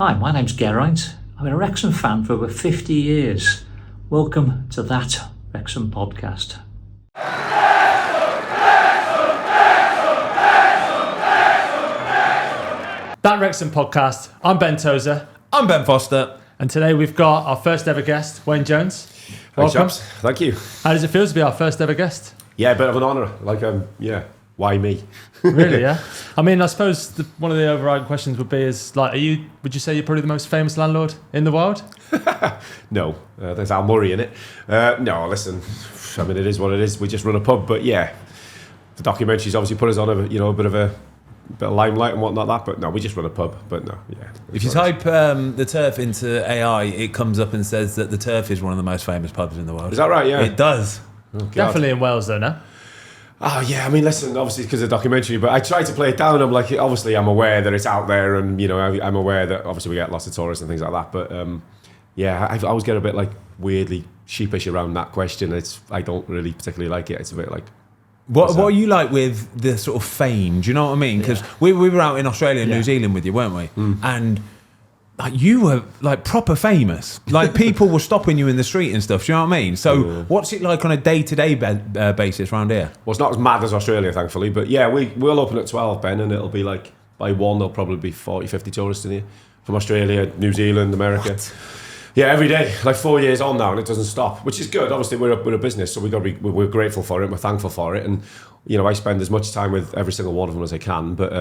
Hi, my name's Geraint. I've been a Wrexham fan for over 50 years. Welcome to that Wrexham podcast. That Wrexham podcast. I'm Ben Toze. I'm Ben Foster. And today we've got our first ever guest, Wayne Jones. Welcome. Thanks, Thank you. How does it feel to be our first ever guest? Yeah, a bit of an honour. Why me? Really, yeah? I mean, I suppose one of the overriding questions would be would you say you're probably the most famous landlord in the world? No, there's Al Murray in it. No, listen, I mean, it is what it is. We just run a pub, but yeah, the documentary's obviously put us on a bit of limelight and whatnot. But no, we just run a pub. But no, yeah. If you type the Turf into AI, it comes up and says that the Turf is one of the most famous pubs in the world. Is that right? Yeah, it does. Oh, Definitely in Wales, though, no? Oh yeah, I mean, listen, obviously because of the documentary, but I try to play it down. I'm like, obviously, I'm aware that it's out there, and I'm aware that obviously we get lots of tourists and things like that. But yeah, I always get a bit like weirdly sheepish around that question. I don't really particularly like it. It's a bit like. What are you like with the sort of fame? Do you know what I mean? Because we were out in Australia and New Zealand with you, weren't we? And like you were like proper famous. Like people were stopping you in the street and stuff. Do you know what I mean? So what's it like on a day-to-day basis around here? Well, it's not as mad as Australia, thankfully. But yeah, we'll open at 12, Ben, and it'll be like by 1 there'll probably be 40, 50 tourists in here from Australia, New Zealand, America. What? Yeah, every day, like 4 years on now, and it doesn't stop, which is good. Obviously, we're a business, so we're grateful for it. We're thankful for it, and I spend as much time with every single one of them as I can. But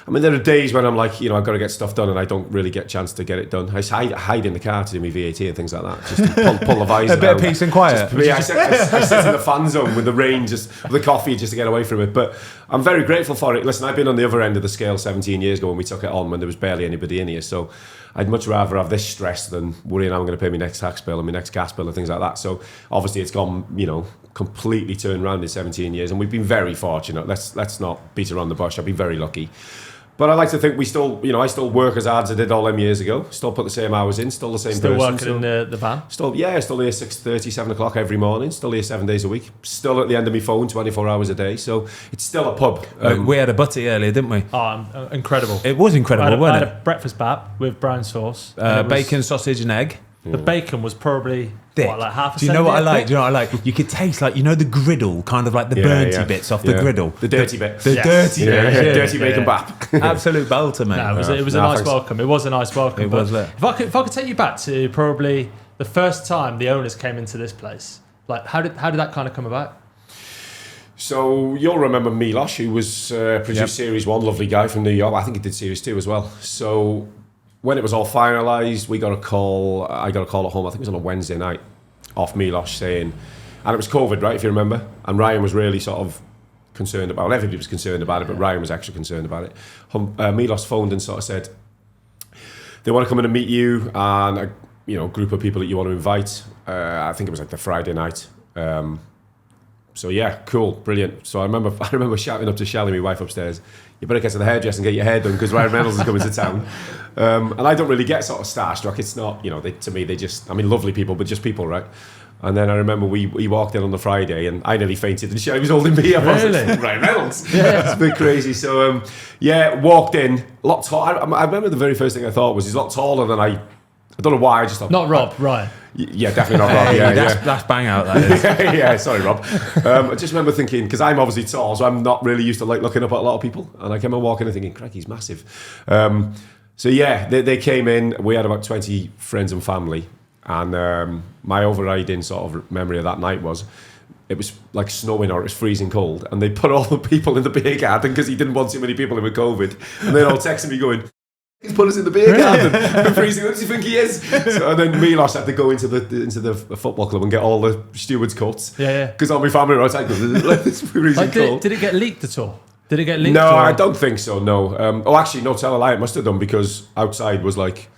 I mean, there are days when I'm like, I've got to get stuff done, and I don't really get a chance to get it done. I hide in the car to do my VAT and things like that, just to pull the visor. A bit of peace and quiet. I sit in the fan zone with the rain, just with the coffee, just to get away from it. But I'm very grateful for it. Listen, I've been on the other end of the scale 17 years ago when we took it on, when there was barely anybody in here. So I'd much rather have this stress than worrying I'm going to pay my next tax bill and my next gas bill and things like that. So obviously it's gone, completely turned around in 17 years, and we've been very fortunate. Let's not beat around the bush. I've been very lucky. But I like to think we still, I still work as hard as I did all them years ago. Still put the same hours in, still the same Still person. working in the van? Still here 6:30, 7 o'clock every morning. Still here 7 days a week. Still at the end of my phone 24 hours a day. So it's still a pub. We had a butty earlier, didn't we? Oh, incredible. It was incredible, wasn't it? I had a breakfast bap with brown sauce. Bacon, sausage and egg. The bacon was probably thick. like half a Do you know what I like? thick? Do you know what I like? You could taste the griddle, kind of like the burnty bits off the griddle. The dirty bit. The dirty bit. Dirty bacon bap. Absolute belter, mate. No, it was a nice thanks. welcome. It was a nice welcome. It was lit. If I could take you back to probably the first time the owners came into this place, like how did that kind of come about? So you'll remember Milos, who was produced Series 1, lovely guy from New York. I think he did Series 2 as well. So when it was all finalised, I got a call at home, I think it was on a Wednesday night, off Milos saying, and it was COVID, right, if you remember, and Ryan was really sort of concerned about it. Everybody was concerned about it, but Ryan was actually concerned about it. Milos phoned and sort of said, they want to come in and meet you, and a group of people that you want to invite. I think it was like the Friday night. So yeah, cool, brilliant. So I remember shouting up to Shelley, my wife upstairs, you better get to the hairdresser and get your hair done because Ryan Reynolds is coming to town. And I don't really get sort of starstruck. It's not, to me, they just, lovely people, but just people, right? And then I remember we walked in on the Friday and I nearly fainted and Shelley was holding me up. Really? I was like, Ryan Reynolds. Yeah. It's a bit crazy. So walked in, a lot tall. I remember the very first thing I thought was he's a lot taller than I don't know why, I just thought. Not Rob, Ryan. Yeah, definitely not Rob. That's bang out, that is. Yeah, sorry, Rob. I just remember thinking, because I'm obviously tall, so I'm not really used to looking up at a lot of people. And I came in walking and thinking, crack, he's massive. So yeah, they came in. We had about 20 friends and family. And my overriding sort of memory of that night was, it was like snowing or it was freezing cold. And they put all the people in the beer garden because he didn't want too many people in with COVID. And they're all texting me going, he's put us in the beer garden. We're freezing. What does he think he is? So, and then Milos had to go into the football club and get all the stewards' coats. Yeah. Because all my family were outside. It's freezing cold. Did it get leaked at all? No, I don't think so. No. Actually, no. Tell a lie. It must have done because outside was like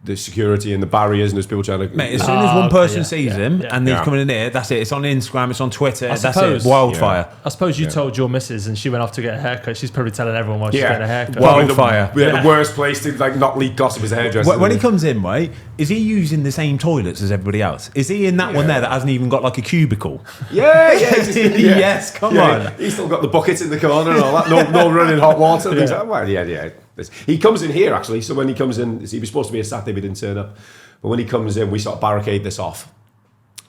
the security and the barriers and there's people trying to. Mate, as soon as one person sees him and they're coming in here, that's it. It's on Instagram, it's on Twitter, that's it. Wildfire. I suppose you told your missus and she went off to get a haircut. She's probably telling everyone while she's getting a haircut. Wildfire. The worst place to not leak gossip is a hairdresser. When he comes in, right, is he using the same toilets as everybody else? Is he in that one there that hasn't even got like a cubicle? Yeah. Yes, come on. He's still got the buckets in the corner and all that. No running hot water. And things like that. Well, yeah. this. He comes in here actually. So when he comes in, he was supposed to be a Saturday, but he didn't turn up. But when he comes in, we sort of barricade this off.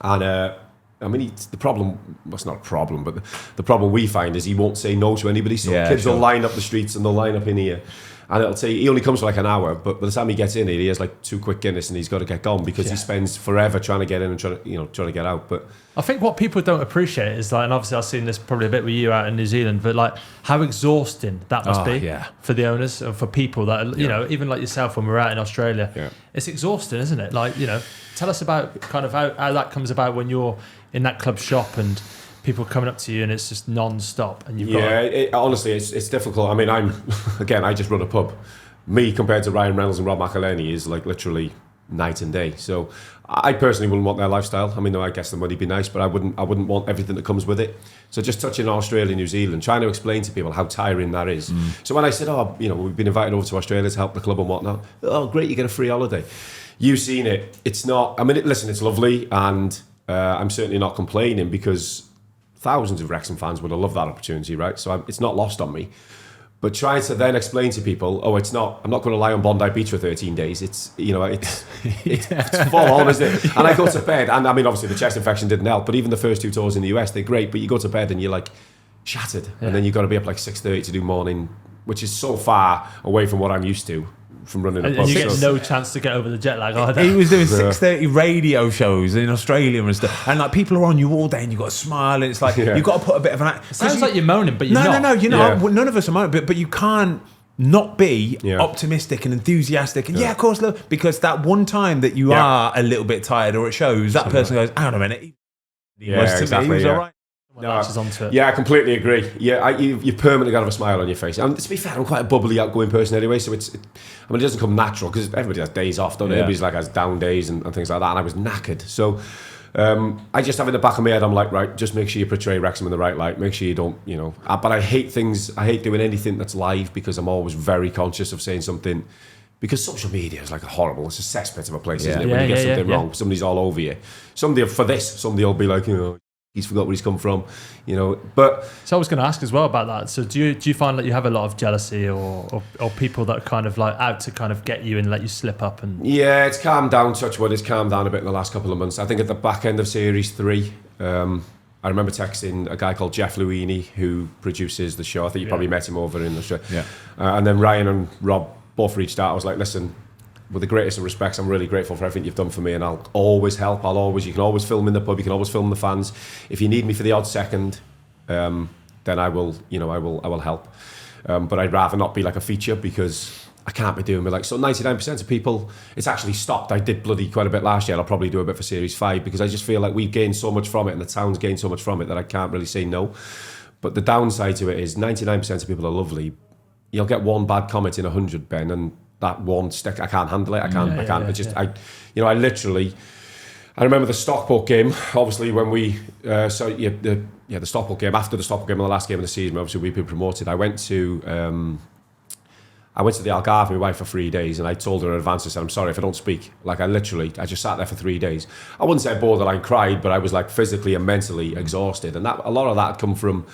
And I mean, the problem, well, it's not a problem, but the problem we find is he won't say no to anybody. So kids will line up the streets and they'll line up in here. And it'll take, he only comes for like an hour, but by the time he gets in here, he has like 2 quick Guinness and he's got to get gone because he spends forever trying to get in and trying to get out. But I think what people don't appreciate is like, and obviously I've seen this probably a bit with you out in New Zealand, but like how exhausting that must be for the owners and for people that, you know, even like yourself when we're out in Australia, it's exhausting, isn't it? Like, you know, tell us about kind of how that comes about when you're in that club shop and people coming up to you and it's just non-stop and you've got honestly it's difficult. I mean, I just run a pub. Me compared to Ryan Reynolds and Rob McElhenney is like literally night and day. So I personally wouldn't want their lifestyle. I mean, I guess the money'd be nice, but I wouldn't want everything that comes with it. So just touching on Australia, New Zealand, trying to explain to people how tiring that is. So when I said, we've been invited over to Australia to help the club and whatnot, oh great, you get a free holiday. You've seen it. It's not, I mean, listen, it's lovely and I'm certainly not complaining because thousands of Wrexham fans would have loved that opportunity, right? So it's not lost on me. But trying to then explain to people, I'm not going to lie on Bondi Beach for 13 days. It's full on, isn't it? And I go to bed, and I mean, obviously the chest infection didn't help, but even the first 2 tours in the US, they're great, but you go to bed and you're like shattered. And then you've got to be up like 6:30 to do morning, which is so far away from what I'm used to. From running a pub. And you get no chance to get over the jet lag either. He was doing 6:30 radio shows in Australia and stuff, and like people are on you all day, and you've got to smile, and it's like you've got to put a bit of an act. Sounds like you're moaning, but you're not. No, you're not. None of us are moaning, but you can't not be optimistic and enthusiastic. And of course, look, because that one time that you are a little bit tired or it shows, that person goes, hang on a minute. He was all right. Onto it. Yeah, I completely agree. Yeah, you permanently got to have a smile on your face. And to be fair, I'm quite a bubbly, outgoing person anyway, so it doesn't come natural because everybody has days off, don't they? Everybody's like has down days and things like that, and I was knackered. So I just have in the back of my head, I'm like, right, just make sure you portray Wrexham in the right light. Make sure you don't, but I hate doing anything that's live because I'm always very conscious of saying something. Because social media is like it's a cesspit of a place, isn't it? When you get something wrong, somebody's all over you. Somebody will be like, he's forgot where he's come from, But so I was going to ask as well about that. So do you find that you have a lot of jealousy or people that are kind of like out to kind of get you and let you slip up? And yeah, it's calmed down. Touch wood, it's calmed down a bit in the last couple of months. I think at the back end of series 3, I remember texting a guy called Jeff Luini who produces the show. I think you probably met him over in Australia. Yeah. And then Ryan and Rob both reached out. I was like, listen, with the greatest of respects, I'm really grateful for everything you've done for me, and I'll always help. You can always film in the pub. You can always film the fans. If you need me for the odd second, then I will. I will help. But I'd rather not be like a feature because I can't be doing it. Like, so 99% of people, it's actually stopped. I did bloody quite a bit last year. I'll probably do a bit for Series 5 because I just feel like we've gained so much from it, and the town's gained so much from it that I can't really say no. But the downside to it is 99% of people are lovely. You'll get one bad comment in 100, Ben, and that one stick, I can't handle it. I can't. I literally, I remember the Stockport game. Obviously, when we the Stockport game, after the Stockport game, the last game of the season, obviously we've been promoted. I went to the Algarve with my wife for 3 days, and I told her in advance. I said, I'm sorry if I don't speak. Like I just sat there for 3 days. I wouldn't say I borderline cried, but I was like physically and mentally exhausted, and a lot of that had come from.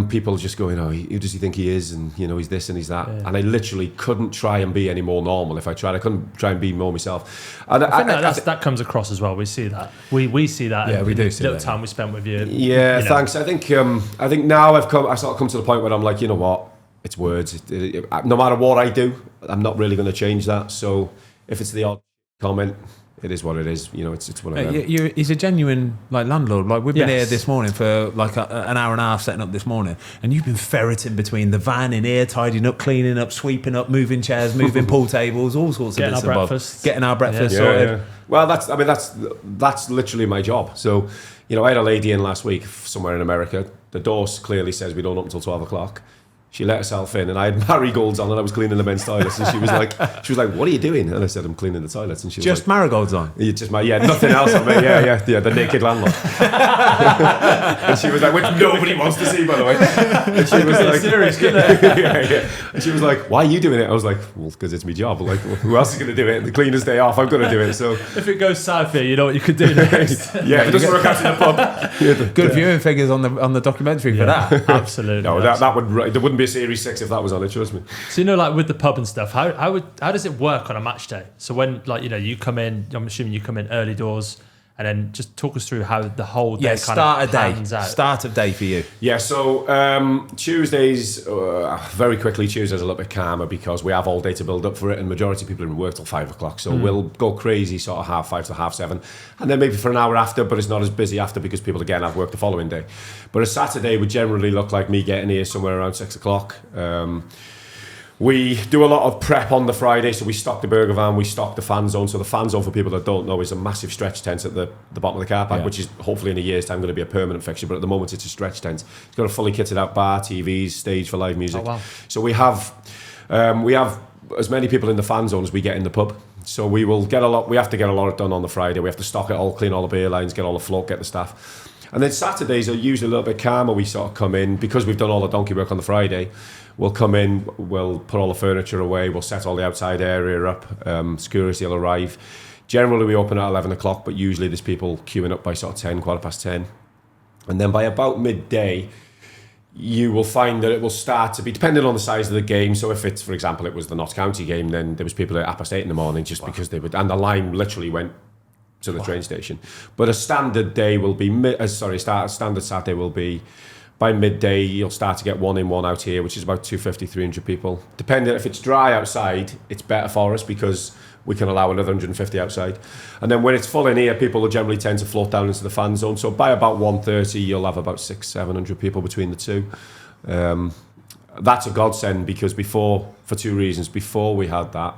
People just going, who does he think he is? And, he's this and he's that. Yeah. And I literally couldn't try and be any more normal if I tried. I couldn't try and be more myself. And I think that comes across as well. We see that. We see that. Yeah, we do see that. The time we spent with you. Yeah, thanks. I think now I've sort of come to the point where I'm like, you know what? It's words. No matter what I do, I'm not really going to change that. So if it's the odd comment, it is what it is. It's one of them. He's a genuine landlord. Like we've been here this morning for like an hour and a half setting up this morning, and you've been ferreting between the van in here, tidying up, cleaning up, sweeping up, moving chairs, moving pool tables, all sorts of bits and bobs. Getting our breakfast sorted. Yeah. Well, that's literally my job. So, I had a lady in last week somewhere in America. The door clearly says we don't open until 12 o'clock. She let herself in, and I had marigolds on, and I was cleaning the men's toilets. And she was like, "What are you doing?" And I said, "I'm cleaning the toilets." And she was just like, marigolds on. Nothing else on me. Yeah, the naked landlord. And she was like, which nobody wants to see, by the way. And she was like, serious, yeah. And she was like, "Why are you doing it?" I was like, "Well, because it's my job. Like, who else is going to do it? The cleaner's day off. I'm going to do it." So if it goes south here, you know what you could do next. If it doesn't work out in the pub. Good viewing figures on the documentary for that. Absolutely. No, that would there wouldn't be a Series 6 if that was on it, trust me. So, like with the pub and stuff, how does it work on a match day? So when, you come in, I'm assuming you come in early doors, and then just talk us through how the whole day pans out. Start of day for you. Yeah, so Tuesdays, very quickly, Tuesdays a little bit calmer because we have all day to build up for it, and majority of people are in work till 5 o'clock. So we'll go crazy sort of 5:30 to 7:30, and then maybe for an hour after, but it's not as busy after because people again have work the following day. But a Saturday would generally look like me getting here somewhere around 6 o'clock. We do a lot of prep on the Friday, so we stock the burger van, we stock the fan zone. So the fan zone, for people that don't know, is a massive stretch tent at the bottom of the car park, which is hopefully in a year's time going to be a permanent fixture, but at the moment it's a stretch tent. It's got a fully kitted out bar, TVs, stage for live music. Oh, wow. So we have as many people in the fan zone as we get in the pub. So we have to get a lot done on the Friday. We have to stock it all, clean all the beer lines, get all the float, get the staff. And then Saturdays are usually a little bit calmer. We sort of come in, because we've done all the donkey work on the Friday, we'll come in, we'll put all the furniture away, we'll set all the outside area up, security will arrive. Generally we open at 11 o'clock, but usually there's people queuing up by sort of 10, 10:15. And then by about midday, you will find that it will start to be, depending on the size of the game. So if it's, for example, it was the Notts County game, then there was people at 8:30 in the morning just because they would, and the line literally went to the train station. But a standard day will be, standard Saturday will be, by midday, you'll start to get one in, one out here, which is about 250, 300 people. Depending, if it's dry outside, it's better for us because we can allow another 150 outside. And then when it's full in here, people will generally tend to float down into the fan zone. So by about 1:30, you'll have about 600-700 people between the two. That's a godsend because for two reasons. Before we had that,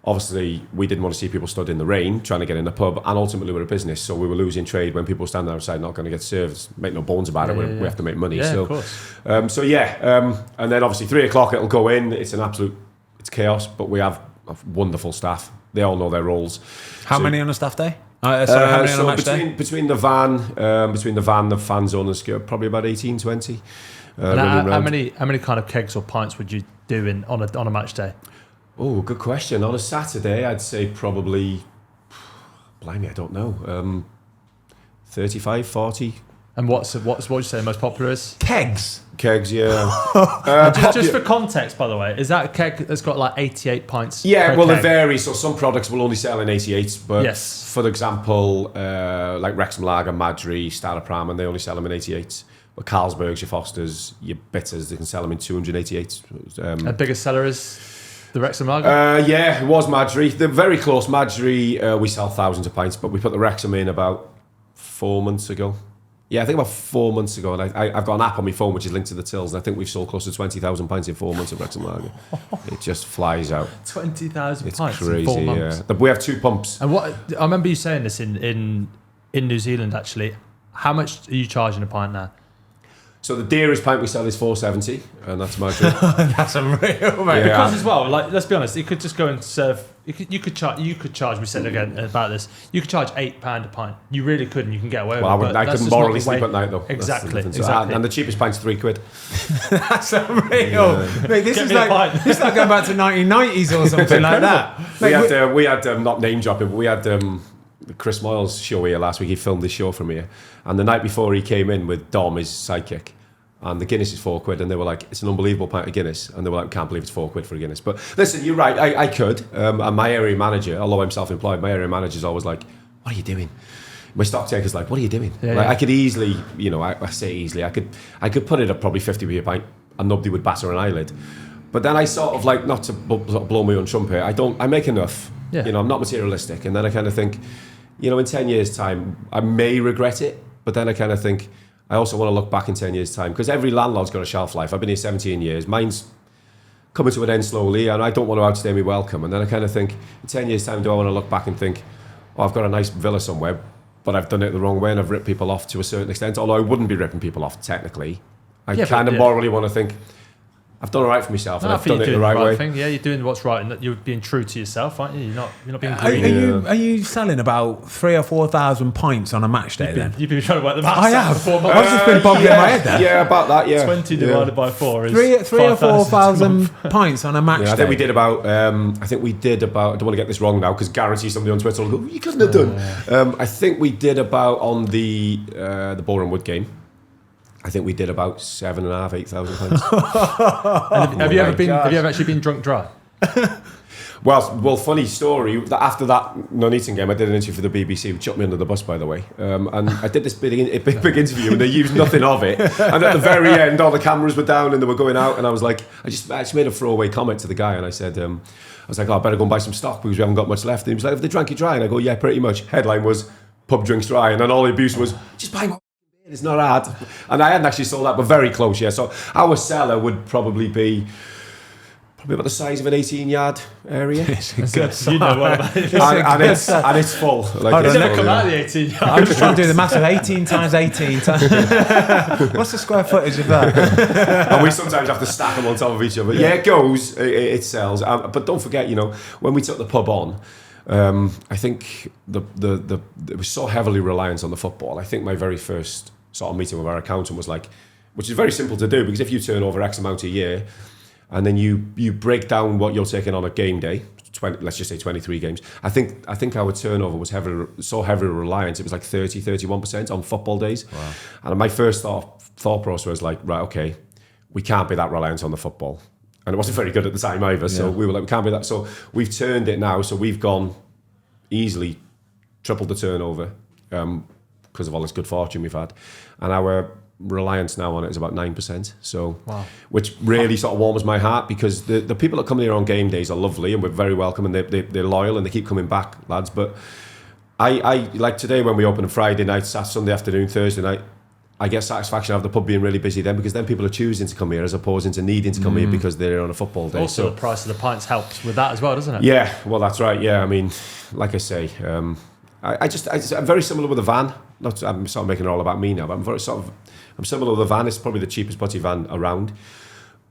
obviously, we didn't want to see people stood in the rain trying to get in the pub, and ultimately we're a business, so we were losing trade when people were standing outside not going to get served. Make no bones about it, we have to make money. Yeah, so, of course. And then obviously 3 o'clock it'll go in. It's chaos, but we have wonderful staff. They all know their roles. How many on a staff day? How many on a match day? Between the van, the fan zone, and skirt, probably about 18, 20. How many kind of kegs or pints would you do on a match day? Oh, good question. On a Saturday, I'd say probably, blimey, I don't know, 35, 40. And what would you say the most popular is? Kegs, yeah. Just for context, by the way, is that a keg that's got like 88 pints? Yeah, well, keg? it varies. So some products will only sell in 88, but yes. For example, like Wrexham Lager, Madry, Stardom, and they only sell them in 88. But Carlsbergs, your Fosters, your Bitters, they can sell them in 288. The biggest seller is the Wrexham Lager? Yeah, it was Madry. They're very close. Madry, we sell thousands of pints, but we put the Wrexham in about 4 months ago. Yeah, I think about 4 months ago, and I've got an app on my phone which is linked to the tills, and I think we've sold close to 20,000 pints in 4 months of Wrexham Lager. It just flies out. 20,000 pints crazy, in 4 months? Yeah. We have 2 pumps. And I remember you saying this in New Zealand, actually. How much are you charging a pint now? So the dearest pint we sell is $4.70, and that's my drink. That's unreal, mate. Yeah. Because as well, like, let's be honest, you could just go and serve. You could charge. We said again about this. You could charge £8 a pint. You really could, and you can get away with it. I couldn't morally sleep at night though. Exactly. And the cheapest pint's £3. That's unreal. Yeah. Mate, this is like going back to 1990s or something like that. We had not name dropping, but we had Chris Moyles' show here last week. He filmed this show from here, and the night before he came in with Dom, his sidekick. And the Guinness is £4, and they were like, it's an unbelievable pint of Guinness, and they were like, can't believe it's £4 for a Guinness. But listen, you're right, I could, and my area manager, although I'm self-employed, my area manager's always like, what are you doing? My stock taker's like, what are you doing? I could easily, I say easily, I could put it at probably 50p a pint, and nobody would batter an eyelid. But then I sort of like, not to blow my own trumpet, I make enough, I'm not materialistic, and then I kind of think, in 10 years' time, I may regret it, but then I kind of think, I also want to look back in 10 years' time, because every landlord's got a shelf life. I've been here 17 years. Mine's coming to an end slowly, and I don't want to outstay my welcome. And then I kind of think, in 10 years' time, do I want to look back and think, I've got a nice villa somewhere, but I've done it the wrong way, and I've ripped people off to a certain extent, although I wouldn't be ripping people off, technically. I kind of morally want to think, I've done all right for myself, and I've done it the right way. Thing. Yeah, you're doing what's right, and you're being true to yourself, aren't you? You're not being greedy. Are you selling about 3,000 or 4,000 pints on a match day? You've been trying to work the maths. I have. I've just been bobbing in my head there. Yeah, about that. Yeah, 20 divided by 4 is 3,000 or 4,000 pints on a match day. I think we did about. I don't want to get this wrong now, because guarantee somebody on Twitter will go, you couldn't have done. I think we did about on the Boreham Wood game. I think we did about £7,500, £8,000. Have you ever actually been drunk dry? Well, funny story. After that Nuneaton game, I did an interview for the BBC, which chucked me under the bus, by the way. And I did this big interview, and they used nothing of it. And at the very end, all the cameras were down, and they were going out. And I was like, I just made a throwaway comment to the guy, and I said, I was like, I better go and buy some stock because we haven't got much left. And he was like, have they drank you dry? And I go, yeah, pretty much. Headline was, pub drinks dry. And then all the abuse was, just buy more beer, it's not hard. And I hadn't actually sold that, but very close, yeah. So our cellar would probably be about the size of an 18-yard area. You know what about it. and it's full. Like, it's never come out of the 18 yards. I'm just trying to do the math of 18 times 18 times. What's the square footage of that? And we sometimes have to stack them on top of each other. Yeah, it goes, it sells. But don't forget, when we took the pub on, I think it was so heavily reliant on the football. I think my very first sort of meeting with our accountant was like, which is very simple to do, because if you turn over X amount a year, and then you break down what you're taking on a game day, let's just say 23 games. I think our turnover was heavily reliant. It was like 31% on football days. Wow. And my first thought process was like, right, okay, we can't be that reliant on the football. And it wasn't very good at the time either. So we were like, we can't be that. So we've turned it now. So we've gone easily tripled the turnover because of all this good fortune we've had. And our reliance now on it is about 9%. So, which really sort of warms my heart, because the people that come here on game days are lovely and we're very welcome, and they're loyal and they keep coming back, lads. But I like today when we open on Friday night, Sunday afternoon, Thursday night, I get satisfaction out of the pub being really busy then, because then people are choosing to come here as opposed to needing to come here because they're on a football day. Also, the price of the pints helps with that as well, doesn't it? Yeah, well, that's right. Yeah, I mean, like I say, I'm very similar with the van. I'm sort of making it all about me now, but I'm similar with the van. It's probably the cheapest putty van around.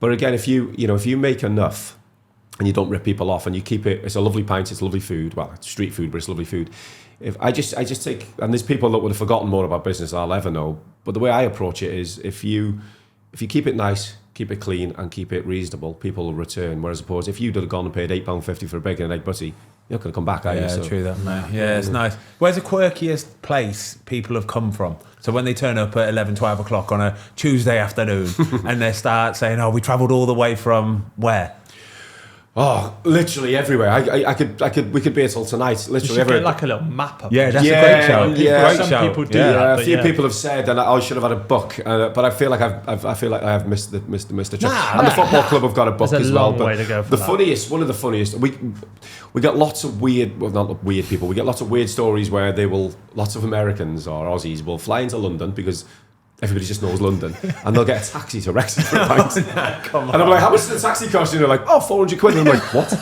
But again, if you make enough and you don't rip people off and you keep it, it's a lovely pint, it's lovely food. Well, it's street food, but it's lovely food. If I just take, and there's people that would have forgotten more about business than I'll ever know. But the way I approach it is, if you keep it nice, keep it clean, and keep it reasonable, people will return. Whereas opposed, if you'd have gone and paid £8.50 for a bacon and egg butty, you're not going to come back, are you? Yeah, true that, mate. Yeah, it's nice. Where's the quirkiest place people have come from? So when they turn up at 11, 12 o'clock on a Tuesday afternoon and they start saying, we travelled all the way from where? Oh, literally everywhere. We could be here till tonight. Literally everywhere. Get like a little map up. Yeah, that's a great show. Yeah, some people do. A few people have said, and I should have had a book, but I feel like I have missed the trick. And the football club have got a book as well. Way to go for one of the funniest. We get lots of weird, well, not weird people. We get lots of weird stories where lots of Americans or Aussies will fly into London because everybody just knows London, and they'll get a taxi to Wrexham for a pint. And I'm like, how much does the taxi cost? And they're like, £400. And I'm like, what?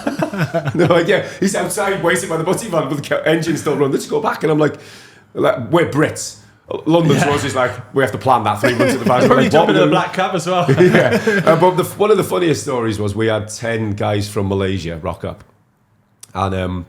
And they're like, yeah, he's outside waiting by the butty van, but the engine's still running. Let's go back. And I'm like, we're Brits. London to us is like, we have to plan that 3 months in advance. Probably jumping in a black cab as well. But one of the funniest stories was we had 10 guys from Malaysia rock up, and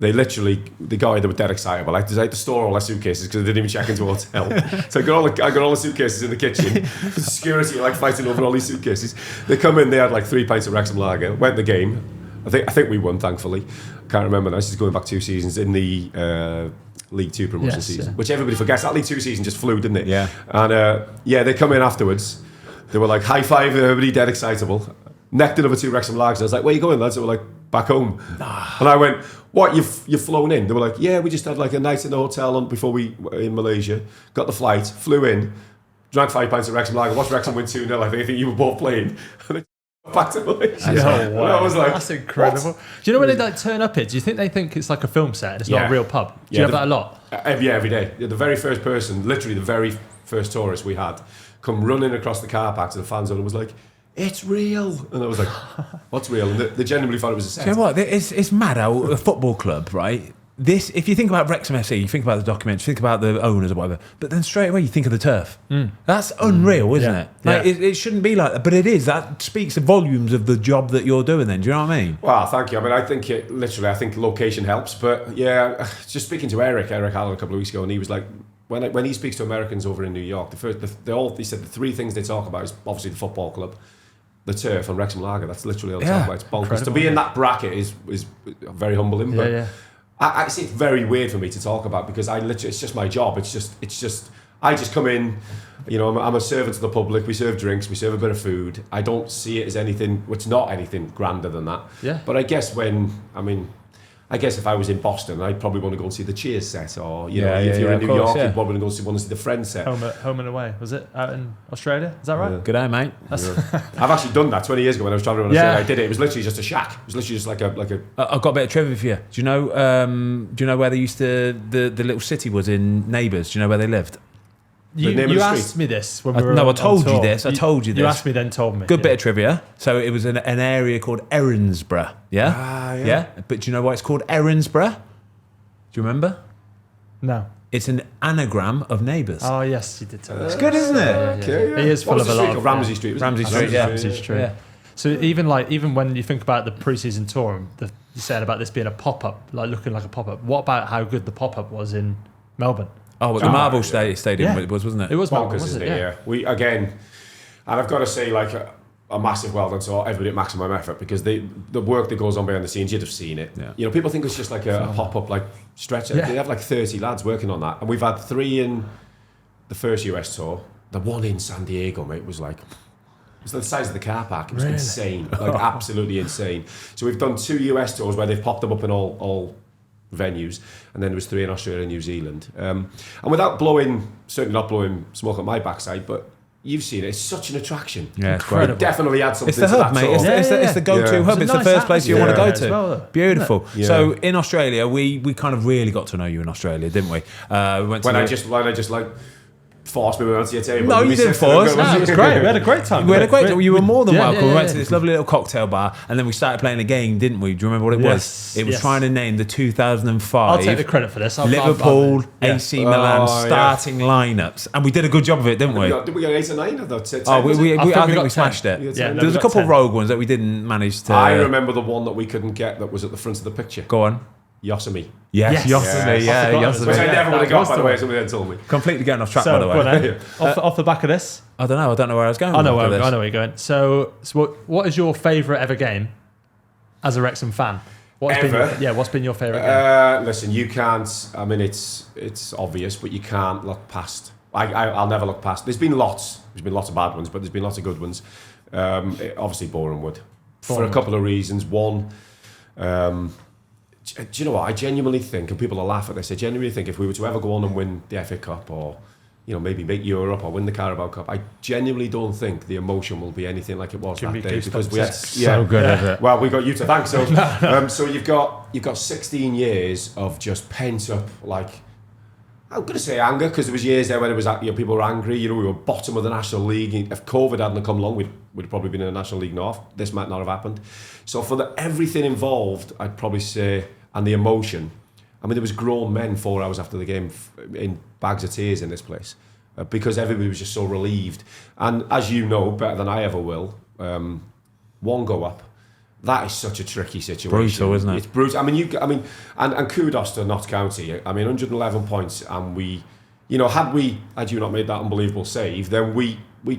they got in, they were dead excited. Like, they had to store all their suitcases because they didn't even check into a hotel. So I got all the suitcases in the kitchen. Security like fighting over all these suitcases. They come in, they had like 3 pints of Wrexham lager, went the game. I think we won, thankfully. Can't remember now. This is going back 2 seasons in the League 2 promotion season, which everybody forgets. That League 2 season just flew, didn't it? Yeah. And they come in afterwards. They were like high five, everybody dead excitable. Necked another 2 Wrexham lagers. I was like, where are you going, lads? They were like, back home. And I went, what, you've flown in? They were like, yeah, we just had like a night in the hotel before we were in Malaysia. Got the flight, flew in, drank 5 pints of Wrexham lager, watched Wrexham win 2-0. I think you were both playing. And then back to Malaysia. Oh, wow. I was like, that's incredible. What? Do you know when they like turn up here? Do you think it's like a film set and it's not a real pub? Do you have that a lot? Every day. The very first person, literally the very first tourist we had, come running across the car park to the fan zone and was like, it's real. And I was like, what's real? And they genuinely thought it was a set. You know what? It's mad how a football club, right? If you think about Wrexham FC, you think about the documentary, think about the owners or whatever, but then straight away you think of the turf. That's unreal, isn't it? Like, it shouldn't be like that, but it is. That speaks the volumes of the job that you're doing then. Do you know what I mean? Well, thank you. I mean, I think location helps, but yeah, just speaking to Eric Allen a couple of weeks ago, and he was like, when he speaks to Americans over in New York, he said the 3 things they talk about is obviously the football club, the turf, and Wrexham lager. That's literally all they talk about. It's bonkers. Incredible. To be in that bracket is very humbling. But I see it's very weird for me to talk about because it's just my job. It's just I just come in. You know, I'm a servant to the public. We serve drinks, we serve a bit of food. I don't see it as anything. It's not anything grander than that. Yeah. But I guess if I was in Boston, I'd probably want to go and see the Cheers set, or if you're in New York, you'd probably want to see the Friends set. Home and Away, was it out in Australia? Is that right? Yeah. Good day, mate. I've actually done that 20 years ago when I was traveling around Australia. I did it. It was literally just a shack. It was literally just like a. I've got a bit of trivia for you. Do you know where they used to the little city was in Neighbours? Do you know where they lived? You asked me this when we were I told you this. I told you this. You asked me, then told me. Good bit of trivia. So it was an area called Erinsborough. Yeah? But do you know why it's called Erinsborough? Do you remember? No. It's an anagram of Neighbours. Oh, yes, you did tell me. It's good, isn't it? Okay, yeah. He is full of a lot of... Ramsey Street. Ramsey Street, yeah. Ramsey Street. So even when you think about the pre-season tour, you said about this being a pop-up, like looking like a pop-up. What about how good the pop-up was in Melbourne? Oh, the Marvel Stadium it was, wasn't it? It was bonkers, isn't it? Yeah. We again, and I've got to say, like a massive well done to everybody at Maximum Effort, because the work that goes on behind the scenes, you'd have seen it. Yeah. You know, people think it's just like a pop-up like stretcher. Yeah. They have like 30 lads working on that, and we've had 3 in the first US tour. The one in San Diego, mate, was like. It's the size of the car park. It was insane, like absolutely insane. So we've done 2 US tours where they've popped them up in all venues, and then there was 3 in Australia and New Zealand. And without certainly not blowing smoke at my backside, but you've seen it. It's such an attraction. Yeah, it's great. Definitely add something. It's the hub, mate. It's the go-to hub. It's the first place you want to go to. Well, beautiful. Yeah. So in Australia, we kind of really got to know you in Australia, didn't we? We went to when I just like. Forced me around to your table. No, you didn't force. No, it was great. We had a great time. We had a great time. You were more than welcome. Yeah, we went to this lovely little cocktail bar, and then we started playing a game, didn't we? Do you remember what it was? It was trying to name the 2005 I'll take the credit for this. Liverpool, AC Milan starting lineups, and we did a good job of it, didn't we? Did we get 8 or 9 of those? I think we smashed it. Yeah, there was a couple of rogue ones that we didn't manage to. I remember the one that we couldn't get that was at the front of the picture. Go on. Yosemite. Yes. Yosemite. Which I never would have got, by the way, somebody had told me. Completely getting off track, by the way. Off the back of this? I don't know where I was going. I know where you're going. So what is your favourite ever game as a Wrexham fan? What's been your favourite game? Listen, you can't. I mean, it's obvious, but you can't look past. I'll never look past. There's been lots. There's been lots of bad ones, but there's been lots of good ones. Obviously, Boreham Wood. For a couple of reasons. One, do you know what? I genuinely think, and people will laugh at this, I genuinely think if we were to ever go on and win the FA Cup, or maybe make Europe or win the Carabao Cup, I genuinely don't think the emotion will be anything like it was that day, because we had so good at it. Well, we got you to thank. So, so you've got 16 years of just pent up, like, I'm going to say anger, because there was years there when it was people were angry. We were bottom of the National League. If COVID hadn't come along, we'd probably been in the National League North. This might not have happened. So for everything involved, I'd probably say, and the emotion. I mean, there was grown men 4 hours after the game in bags of tears in this place, because everybody was just so relieved. And as you know better than I ever will, 1 go up. That is such a tricky situation. Brutal, isn't it? It's brutal. And kudos to Notts County. 111 points, and we, had you not made that unbelievable save, then we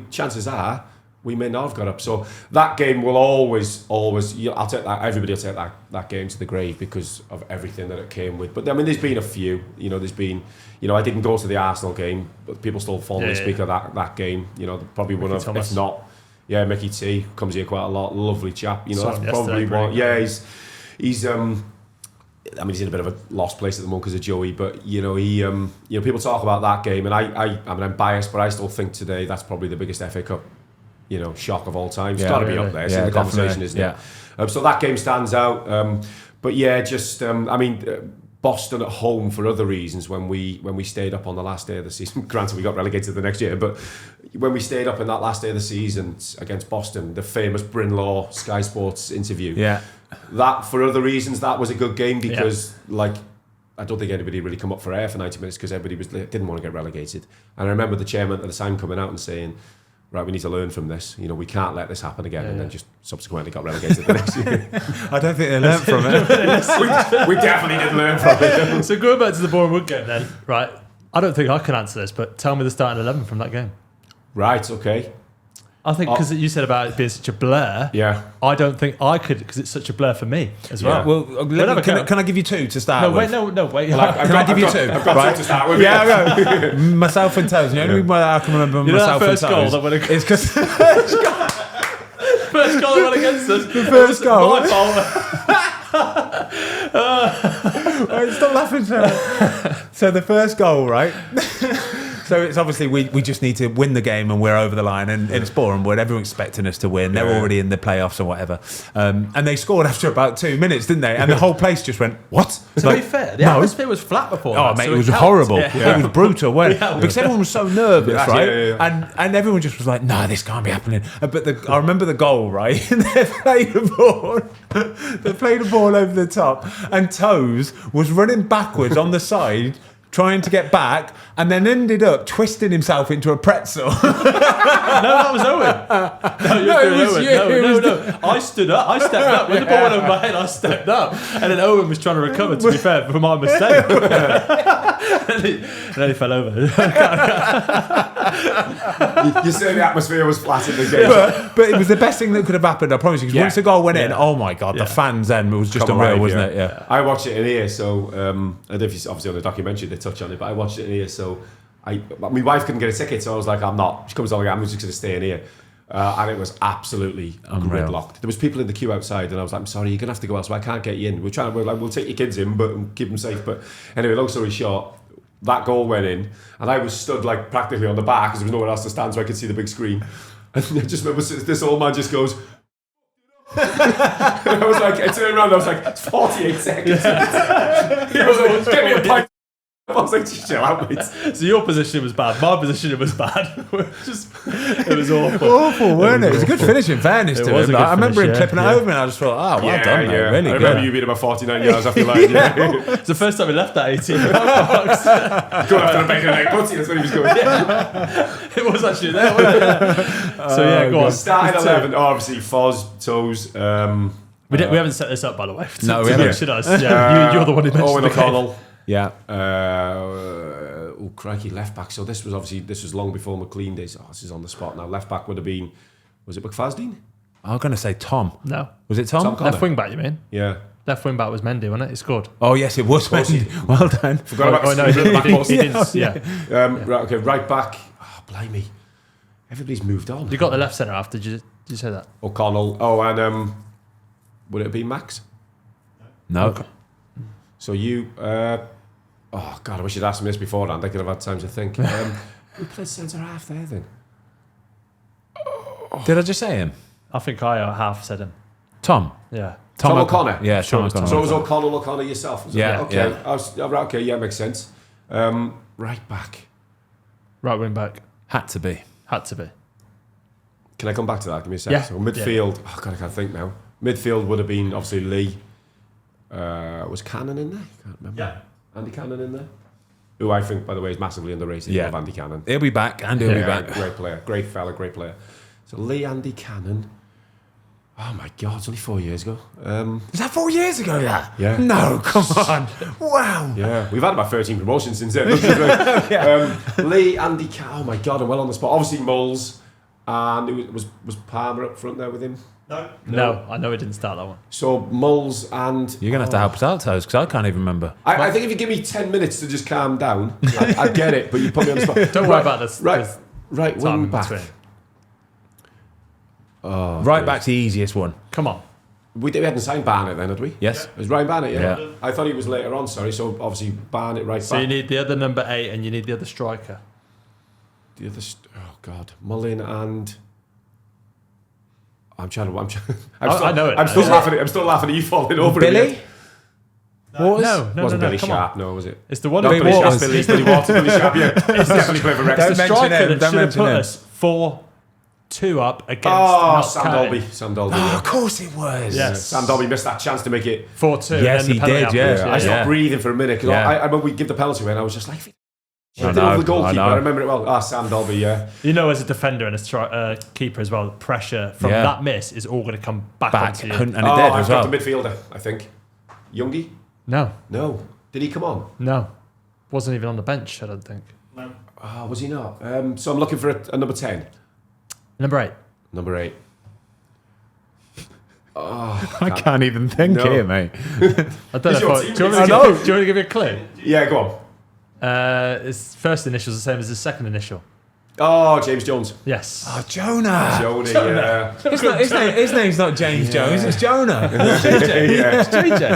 chances are we may not have got up. So that game will always. I'll take that. Everybody will take that game to the grave because of everything that it came with. But there's been a few. There's been. I didn't go to the Arsenal game, but people still fondly speak of that game. Probably one of, Thomas. If not. Yeah, Mickey T comes here quite a lot. Lovely chap. That's probably one. Yeah, he's he's in a bit of a lost place at the moment because of Joey. But people talk about that game, and I'm biased, but I still think today that's probably the biggest FA Cup, shock of all time. It's got to be up there. It's in the conversation, isn't it? So that game stands out. Boston at home for other reasons when we stayed up on the last day of the season. Granted, we got relegated the next year, but when we stayed up in that last day of the season against Boston, the famous Bryn Law Sky Sports interview. Yeah, that for other reasons that was a good game because I don't think anybody really come up for air for 90 minutes because everybody didn't want to get relegated. And I remember the chairman at the time coming out and saying, right, we need to learn from this. We can't let this happen again. And then just subsequently got relegated the next year. I don't think they learned from it. we definitely didn't learn from it. So going back to the Boreham Wood game then, right? I don't think I can answer this, but tell me the starting 11 from that game. Right, okay. I think because you said about it being such a blur. Yeah. I don't think I could because it's such a blur for me as well. Well, can I give you two to start with? Wait. Can I give you two? I've got two to start with. Yeah, I go. Myself and Toze. The only way I can remember myself and Toze is because first goal that went against us. The first goal. My fault. Right, stop laughing, Sarah. So the first goal, right? So it's obviously we just need to win the game and we're over the line, and it's Boreham Wood. Everyone's expecting us to win. They're already in the playoffs or whatever. And they scored after about 2 minutes, didn't they? And the whole place just went, what? To be fair, the atmosphere was flat before. Oh, mate, it was horrible. It was brutal, wasn't it? Because everyone was so nervous, right? And everyone just was like, no, this can't be happening. But I remember the goal, right? They played the ball. They played the ball over the top, and Toze was running backwards on the side, trying to get back, and then ended up twisting himself into a pretzel. No, that was Owen. No, it was you. No. I stood up. I stepped up. When the ball went over my head, I stepped up. And then Owen was trying to recover, to be fair, for my mistake. and then he fell over. You say the atmosphere was flat in the game. But it was the best thing that could have happened, I promise you. Because once the goal went in, oh my God, the fans then, it was just unreal, wasn't it? Yeah. I watched it in here, so I don't know if you obviously on the documentary they touch on it, but I watched it in here, so my wife couldn't get a ticket, so I was like, I'm not. She comes on, I'm just going to stay in here. And it was absolutely gridlocked. There was people in the queue outside, and I was like, I'm sorry, you're going to have to go elsewhere. I can't get you in. We'll take your kids in, but keep them safe. But anyway, long story short, that goal went in, and I was stood like practically on the bar because there was nowhere else to stand, so I could see the big screen. And I just remember this old man just goes, and I was like, I turned around, I was like, it's 48 seconds. He was like, get me a pint. I was like, chill out, mate. So your position was bad. My position was bad. It was awful. Awful, weren't it? It was a good finish, in fairness to him. I remember him clipping it over, and I just thought, oh, well done, mate. Really good. I remember you being about 49 yards after line. It's the first time we left that 18 yard box. Going after the back of the leg putty, that's when he was going. It was actually there, wasn't it? So yeah, go on. Starting 11, obviously, Foz, Toze. We haven't set this up, by the way. No, we haven't. Should us? Yeah, you're the one who mentioned Owen O'Connell. Yeah. Oh, crikey, left back. So this was long before McLean days. Oh, this is on the spot now. Left back would have been, was it McFasdean? I'm going to say Tom. No. Was it Tom? Left wing back, you mean? Yeah. Left wing back was Mendy, wasn't it? He scored. Oh, yes, it was Mendy. Well done. Forgot about no, he didn't. Yeah. Right, okay, right back. Oh, blimey. Everybody's moved on. You got the left centre after. Did you say that? O'Connell. Oh, and would it have been Max? No. Okay. So you... oh, God, I wish you'd asked me this beforehand. I could have had time to think. Who played centre-half there, then? Did I just say him? I think I half said him. Tom. Yeah. Tom O'Connor? Yeah, Sure, Tom O'Connor. So it was O'Connor yourself? Was Yeah, it? Okay. yeah. Okay, yeah, makes sense. Right back. Right wing back. Had to be. Can I come back to that? Give me a second. Yeah. So midfield, oh God, I can't think now. Midfield would have been obviously Lee. Was Cannon in there? I can't remember. Yeah. Andy Cannon in there? Who I think, by the way, is massively underrated. Yeah. I love Andy Cannon. He'll be back, and he'll be back. Great player. Great fella, great player. So Lee, Andy Cannon. Oh my God, it's only 4 years ago. Is that 4 years ago, that? Yeah. No, come on. Wow. Yeah, we've had about 13 promotions since then. Lee, Andy Cannon. Oh my God, I'm well on the spot. Obviously Moles. And it was Palmer up front there with him? No, I know he didn't start that one. So Moles and... You're going to have to help us out, Toze, because I can't even remember. I think if you give me 10 minutes to just calm down, I'd get it, but you put me on the spot. Don't worry about this. Right wing back. Oh, right back's the easiest one. Come on. We hadn't signed Barnett then, had we? Yes. It was Ryan Barnett, Yeah. I thought he was later on, sorry. So obviously Barnett right So back. you need the other number 8 and you need the other striker. The other... Oh, God. Mullin and... I'm trying to... I know it. I'm still laughing at you falling over Billy? him. No, It wasn't Billy come Sharp, on. no, was it? It's the one Not Billy Billy Sharp, Waters. Billy Water, Billy Sharp, yeah. It's definitely played for Wrexham. The mention striker him, that don't should have mention put him. us 4-2 up against Oh, Notts County. Sam Dolby. Oh, of course it was. Yes. Sam Dolby missed that chance to make it. 4-2. Yes, and then he the penalty did, yeah. afterwards, I stopped breathing for a minute because Yeah. I remember we give the penalty away and I was just like, I over know, the goalkeeper. I know. I remember it well. Sam Dolby, yeah. You know, as a defender and a keeper as well, the pressure from that miss is all going to come back onto you. And it did I've as well. got the midfielder, I think. Youngie? No. Did he come on? No. Wasn't even on the bench, I don't think. Oh, was he not? So I'm looking for a number 10. Number 8. Number 8. Oh, I can't even think here, mate. I don't know. Do you want to give me a clue? Yeah, go on. His first initial's the same as his second initial. Oh, James Jones. Yes. Oh, Jonah. Jonah. His name's not James Jones, it's Jonah. Yeah.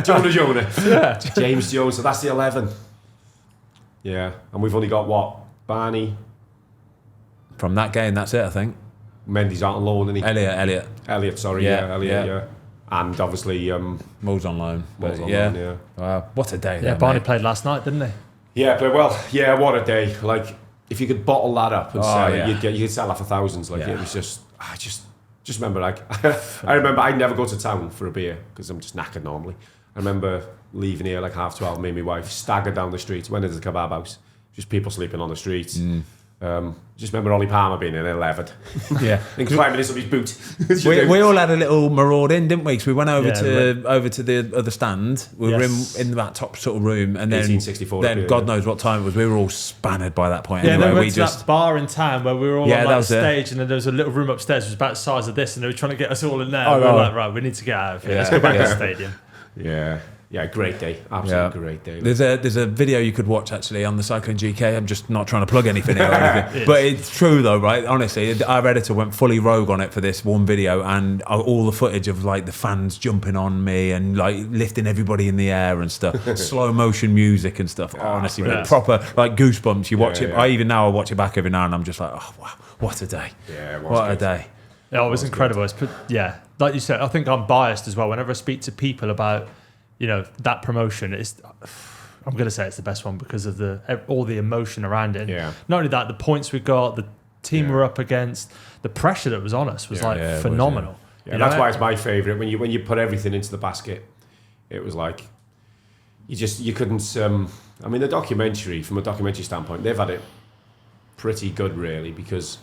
Jonah. Yeah. James Jones, so that's the 11. Yeah, and we've only got what? Barney. From that game, that's it, I think. Mendy's out on loan, isn't he? Elliot, sorry, Elliot, yeah. And obviously... Mo's on loan. Mo's on loan, yeah. Wow, what a day. Yeah, Barney played last night, didn't he? Yeah, played well. Yeah, what a day. Like, if you could bottle that up and sell it, you could sell that for thousands. Like, it was just... I just remember, like... I remember I'd never go to town for a beer, because I'm just knackered normally. I remember leaving here like 12:30, me and my wife staggered down the street, went into the kebab house, just people sleeping on the streets. Just remember Ollie Palmer being in there levered. Yeah. And climbing in somebody's boot. we all had a little maraud in, didn't we? Because we went over to the other stand. We were in that top sort of room, and then 1864. Then God knows what time it was. We were all spannered by that point. Yeah, anyway, and then we went to that bar in town where we were all on the stage, and then there was a little room upstairs, which was about the size of this, and they were trying to get us all in there. We were like, right, we need to get out of here. Let's go back to the stadium. Yeah. Yeah, great day. Absolutely great day. There's a video you could watch actually on the Cycling GK. I'm just not trying to plug anything here or anything. But it's true though, right? Honestly, our editor went fully rogue on it for this one video, and all the footage of like the fans jumping on me and like lifting everybody in the air and stuff, slow motion music and stuff. Honestly, proper like goosebumps. You watch it. I watch it back every now and I'm just like, oh wow, what a day. Yeah, what a day. Yeah, it was incredible. Like you said, I think I'm biased as well. Whenever I speak to people about that promotion, I'm going to say it's the best one because of all the emotion around it. And not only that, the points we got, the team we're up against, the pressure that was on us was phenomenal. That's why it's my favourite. When you put everything into the basket, it was like you couldn't. I mean, the documentary, from a documentary standpoint, they've had it pretty good, really, because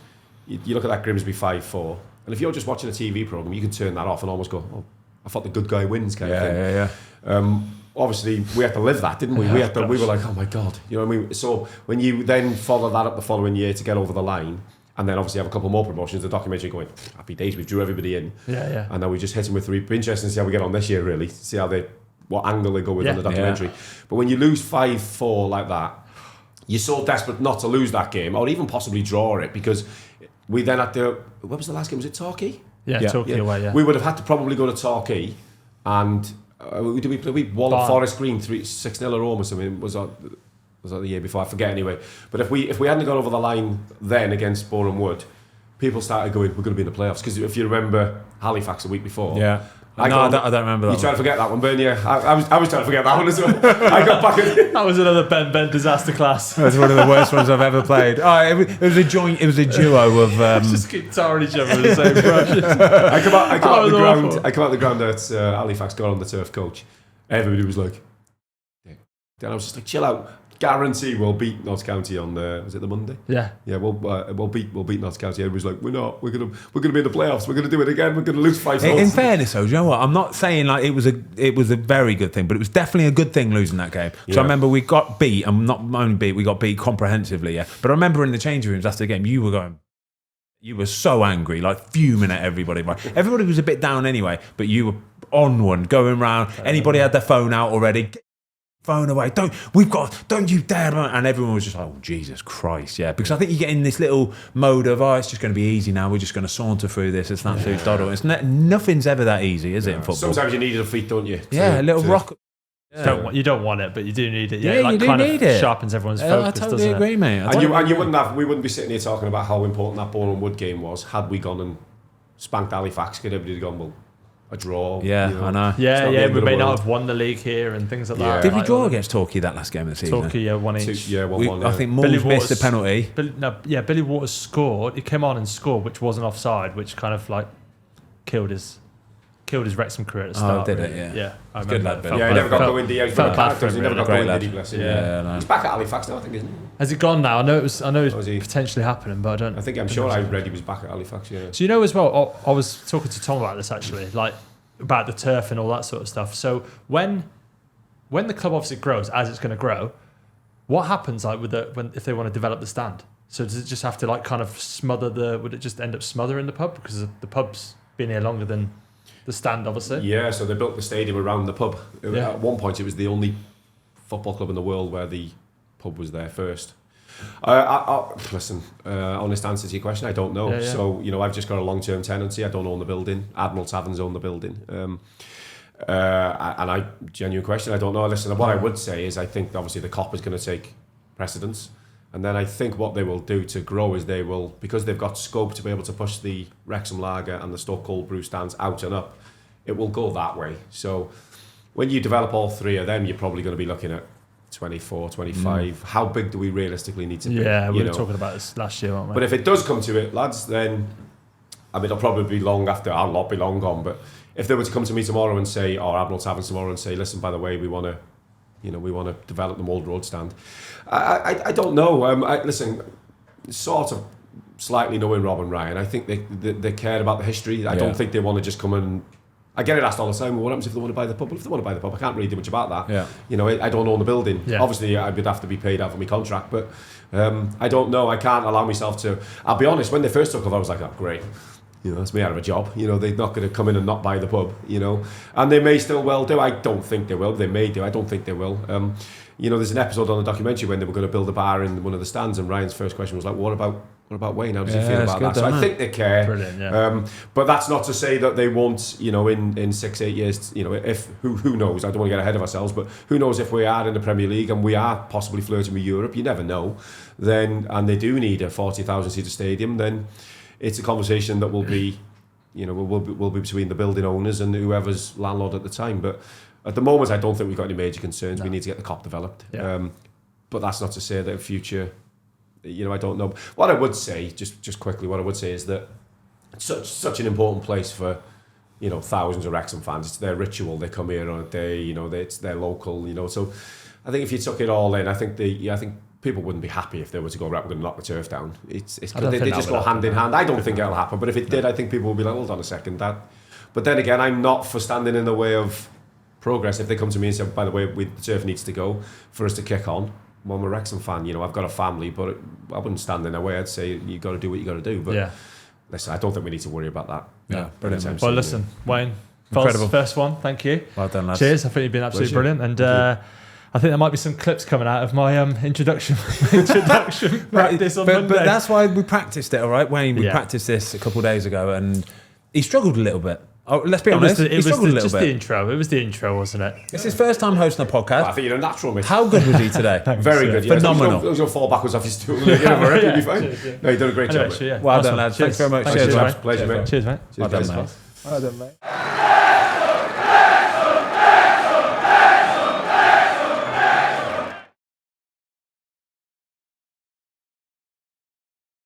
you look at that Grimsby 5-4, and if you're just watching a TV programme, you can turn that off and almost go, oh, I thought the good guy wins kind of thing. Obviously, we had to live that, didn't we? We were like, oh my God. You know what I mean? So when you then follow that up the following year to get over the line, and then obviously have a couple more promotions, the documentary going, happy days, we've drew everybody in. Yeah. And then we just hit them with 3. Be interesting to see how we get on this year, really. See what angle they go with on the documentary. But when you lose 5-4 like that, you're so desperate not to lose that game, or even possibly draw it, because we then had to... What was the last game? Was it Torquay? Yeah, Torquay away, yeah. We would have had to probably go to Torquay, and we walloped Forest Green 6-0 at home or something. Was that the year before? I forget anyway. But if we hadn't gone over the line then against Boreham Wood, people started going, we're going to be in the playoffs. Because if you remember Halifax a week before... Yeah. I don't remember that. You trying to forget that one, Ben? Yeah, I was trying to forget that one as well. I got back. That was another Ben disaster class. That's one of the worst ones I've ever played. It was a joint. It was a duo of just keep tarring each other with the same brushes. I come out the ground at Halifax, got on the turf coach. Everybody was like, then I was just like, chill out. Guarantee we'll beat Notts County on was it the Monday? Yeah, we'll beat Notts County. Everybody's like, we're not. We're gonna be in the playoffs. We're gonna do it again. We're gonna lose 5-0. In fairness, though, do you know what? I'm not saying like it was a very good thing, but it was definitely a good thing losing that game. So I remember we got beat, and not only beat, we got beat comprehensively. Yeah, but I remember in the changing rooms after the game, you were so angry, like fuming at everybody. Everybody was a bit down anyway, but you were on one, going round. Anybody had their phone out already? Phone away, don't you dare, and everyone was just like, oh Jesus Christ, yeah, because I think you get in this little mode of, it's just going to be easy now, we're just going to saunter through this, it's an absolute doddle. Nothing's ever that easy, is it, in football? Sometimes you need a defeat, don't you? A little rock. Yeah. You don't want it, but you do need it. Yeah, you do need it. Sharpens everyone's focus. I totally agree, mate. We wouldn't be sitting here talking about how important that Boreham Wood game was had we gone and spanked Halifax. Could everybody have gone, well, a draw? Yeah, I know. Yeah, we may not have won the league here and things like that. Did we draw against Torquay that last game of the season? Torquay, 1 each. 1-1. I think Moores missed a penalty. Billy Waters scored. He came on and scored, which wasn't offside, which kind of like killed his Wrexham career at the start. Did it? Yeah. I good lad, Billy. He never got going. He never got going. Lad. He's back at Halifax now, I think, isn't he? Has it gone now? I know it's potentially happening, but I don't. I'm sure I read he was back at Halifax. Yeah. So as well, I was talking to Tom about this actually, like about the turf and all that sort of stuff. So when the club obviously grows, as it's going to grow, what happens like if they want to develop the stand? So does it just have to like kind of smother would it just end up smothering the pub? Because the pub's been here longer than the stand, obviously. Yeah, so they built the stadium around the pub. Yeah. At one point, it was the only football club in the world where the pub was there first. Listen, honest answer to your question, I don't know. Yeah. So, I've just got a long-term tenancy. I don't own the building. Admiral Taverns own the building. Genuine question, I don't know. Listen, what I would say is I think obviously the COP is going to take precedence. And then I think what they will do to grow is they will, because they've got scope to be able to push the Wrexham Lager and the Stoke Cold Brew stands out and up, it will go that way. So when you develop all three of them, you're probably going to be looking at 24, 25. How big do we realistically need to be? Yeah, we were talking about this last year, weren't we? But if it does come to it, lads, then, it'll probably be long after, I'll not be long gone, but if they were to come to me tomorrow and say, or Admiral Taverns tomorrow and say, listen, by the way, we want to develop the Mould Road stand. I don't know. Listen, sort of slightly knowing Rob and Ryan, I think they care about the history. I don't think they want to just come and... I get it asked all the time, well, what happens if they want to buy the pub? Well, if they want to buy the pub, I can't really do much about that. Yeah. I don't own the building. Yeah. Obviously, I would have to be paid out for my contract, but I don't know. I can't allow myself to... I'll be honest, when they first took over, I was like, oh, great. That's me out of a job. They're not going to come in and not buy the pub, And they may still well do. I don't think they will. They may do. I don't think they will. There's an episode on the documentary when they were going to build a bar in one of the stands, and Ryan's first question was like, what about Wayne? How does he feel about that? So I think they care. Brilliant, yeah. But that's not to say that they won't, in 6-8 years, if who knows, I don't want to get ahead of ourselves, but who knows if we are in the Premier League and we are possibly flirting with Europe, you never know, then, and they do need a 40,000 seater stadium, then it's a conversation that will be, will be between the building owners and whoever's landlord at the time. But at the moment, I don't think we've got any major concerns. No. We need to get the COP developed. Yeah. But that's not to say that in future, I don't know. What I would say, just quickly, what I would say is that it's such an important place for, thousands of Wrexham fans. It's their ritual. They come here on a day, it's their local, So I think if you took it all in, I think people wouldn't be happy if they were to go, right, we're going to knock the turf down. They just go hand in hand. I don't think it'll happen, but if it did, I think people would be like, hold on a second. But then again, I'm not for standing in the way of progress. If they come to me and say, by the way, the turf needs to go for us to kick on, well, I'm a Wrexham fan, I've got a family, but I wouldn't stand in their way. I'd say, you got to do what you got to do. But listen, I don't think we need to worry about that. Yeah, brilliant. Well, listen, Wayne, incredible. First one, thank you. Well done, lads. Cheers, I think you've been absolutely brilliant. And I think there might be some clips coming out of my introduction practice on Monday. But that's why we practiced it, all right, Wayne? We practiced this a couple of days ago, and he struggled a little bit. Oh, let's be honest, he struggled a little bit. The intro. It was the intro, wasn't it? It's his first time hosting a podcast. I think you're a natural, mate. How good was he today? Very good. Phenomenal. You'll fall backwards off your stool. You'll be fine. No, you've done a great job. Well done, lads. Thanks very much. Cheers, mate. Pleasure, mate. Cheers, mate. Well done, mate. Well done, mate.